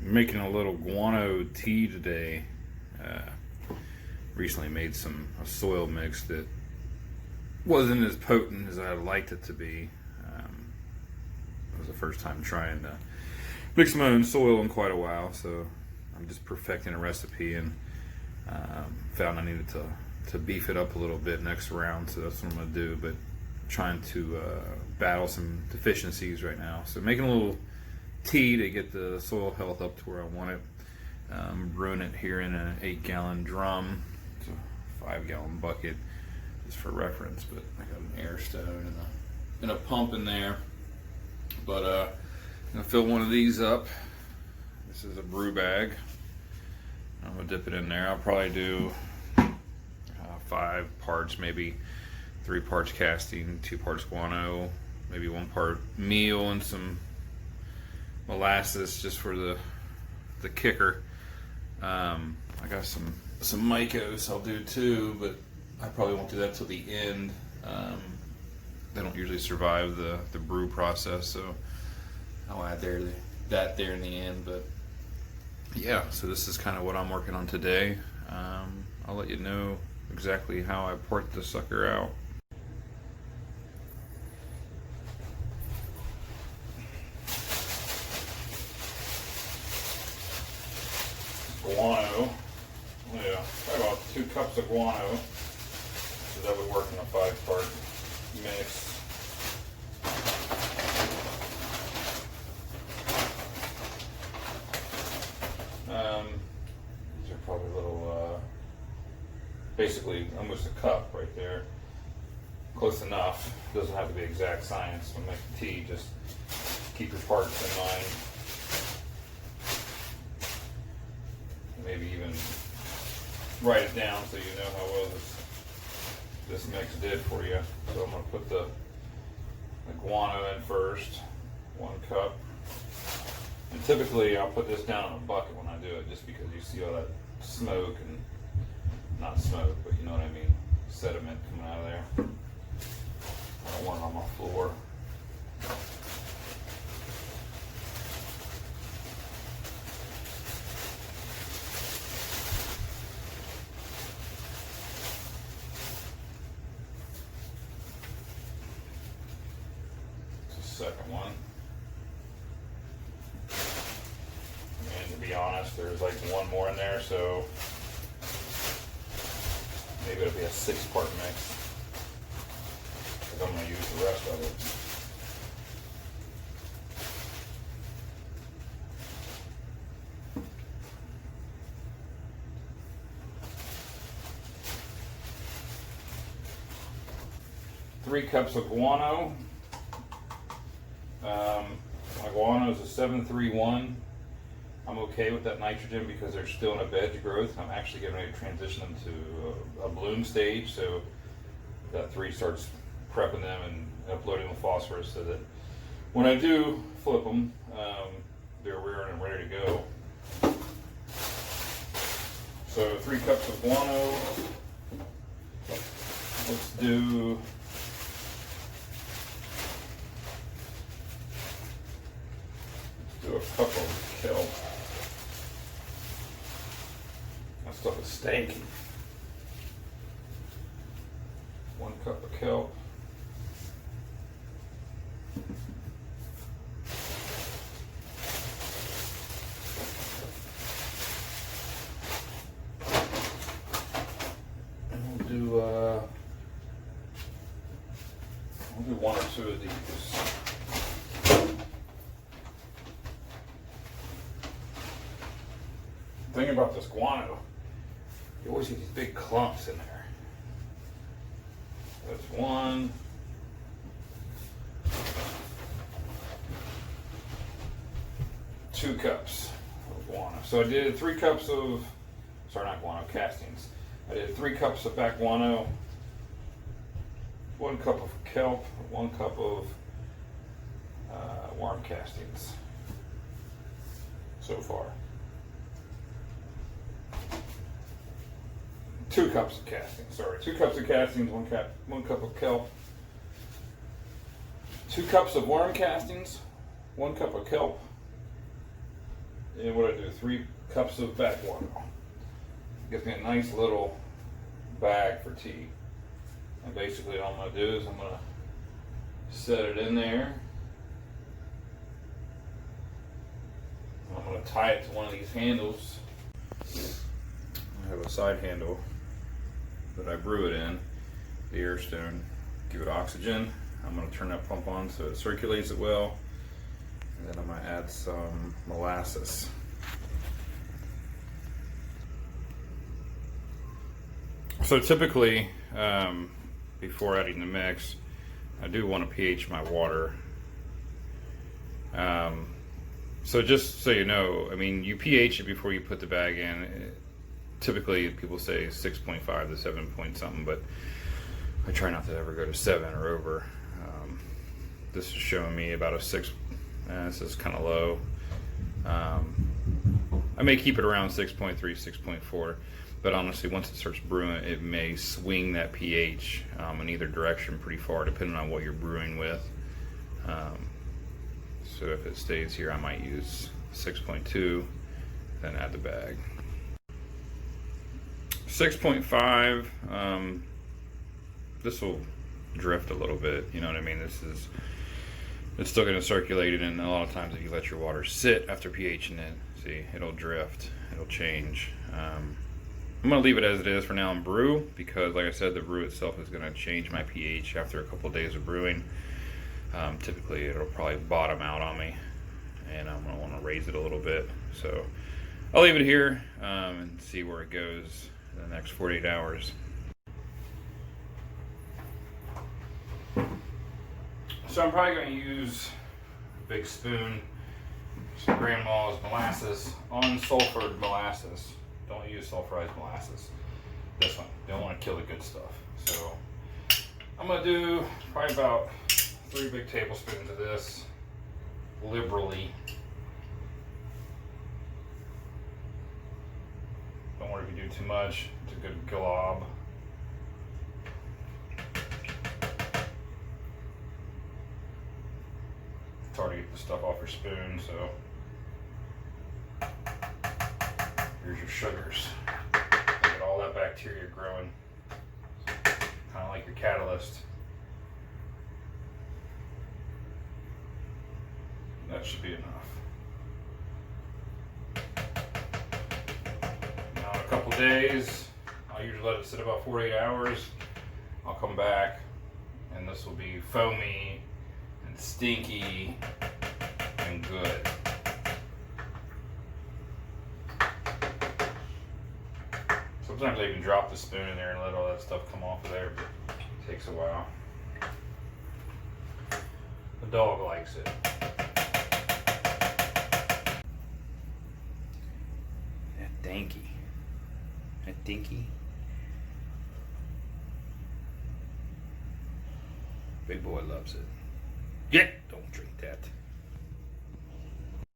Making a little guano tea today. Recently made a soil mix that wasn't as potent as I liked it to be. It was the first time trying to mix my own soil in quite a while, so I'm just perfecting a recipe, and found I needed to beef it up a little bit next round, so that's what I'm going to do. But trying to battle some deficiencies right now, so making a little tea to get the soil health up to where I want it. Brewing it here in an 8-gallon drum. It's a 5-gallon bucket, just for reference, but I got an air stone and a pump in there. But I'm gonna fill one of these up. This is a brew bag. I'm gonna dip it in there. I'll probably do 5 parts, maybe 3 parts casting, 2 parts guano, maybe 1 part meal, and some molasses just for the kicker. I got some Mycos I'll do too, but I probably won't do that till the end. They don't usually survive the brew process, so I'll add that there in the end. But yeah, so this is kind of what I'm working on today. I'll let you know exactly how I port this sucker out. Guano, yeah, about 2 cups of guano, so that would work in a 5-part mix. These are probably a little, basically almost a cup right there. Close enough. Doesn't have to be exact science when making tea, just keep your parts in mind. Maybe even write it down so you know how well this mix did for you. So I'm going to put the guano in first, 1 cup. And typically I'll put this down in a bucket when I do it, just because you see all that smoke, and not smoke, but you know what I mean, sediment coming out of there. I don't want it on my floor. Second one. And to be honest, there's like 1 more in there, so maybe it'll be a 6-part mix, because I'm going to use the rest of it. Three cups of guano. My guano is a 731. I'm okay with that nitrogen because they're still in a veg growth. I'm actually getting ready to transition them to a bloom stage, so that 3 starts prepping them and uploading the phosphorus, so that when I do flip them, they're rearing and ready to go. So 3 cups of guano. Let's do a cup of kelp. That stuff is stanky. 1 cup of kelp. And we'll do 1 or 2 of these. The thing about this guano, you always get these big clumps in there. That's 1. Two cups of guano. So I did 3 cups of, sorry, not guano, castings. I did 3 cups of Bat Guano, 1 cup of kelp, 1 cup of worm castings so far. 2 cups of castings, sorry. 2 cups of castings, 1 cup of kelp. 2 cups of worm castings, 1 cup of kelp. And what I do, 3 cups of Bat Guano. Gives me a nice little bag for tea. And basically all I'm going to do is I'm going to set it in there. I'm going to tie it to one of these handles. I have a side handle that I brew it in, the air stone, give it oxygen. I'm going to turn that pump on so it circulates it well. And then I'm going to add some molasses. So typically, before adding the mix, I do want to pH my water. So just so you know, I mean, you pH it before you put the bag in. Typically, people say 6.5 to 7 point something, but I try not to ever go to 7 or over. This is showing me about a 6. This is kind of low. I may keep it around 6.3, 6.4, but honestly, once it starts brewing, it may swing that pH in either direction pretty far, depending on what you're brewing with. So if it stays here, I might use 6.2, then add the bag. 6.5, this will drift a little bit, you know what I mean? It's still going to circulate it, and a lot of times if you let your water sit after pHing it, see, it'll drift, it'll change. I'm going to leave it as it is for now and brew, because like I said, the brew itself is going to change my pH after a couple of days of brewing. Typically it'll probably bottom out on me, and I'm going to want to raise it a little bit. So I'll leave it here and see where it goes in the next 48 hours. So I'm probably going to use a big spoon, some grandma's molasses, unsulphered molasses. Don't use sulfurized molasses. This one, you don't want to kill the good stuff. So I'm going to do probably about 3 big tablespoons of this, liberally. Don't worry if you do too much, it's a good glob. It's hard to get the stuff off your spoon, so here's your sugars. Get all that bacteria growing, kind of like your catalyst. That should be enough. Now in a couple days, I'll usually let it sit about 48 hours. I'll come back and this will be foamy and stinky and good. Sometimes I even drop the spoon in there and let all that stuff come off of there, but it takes a while. The dog likes it. That dinky. Big boy loves it. Yeah, don't drink that.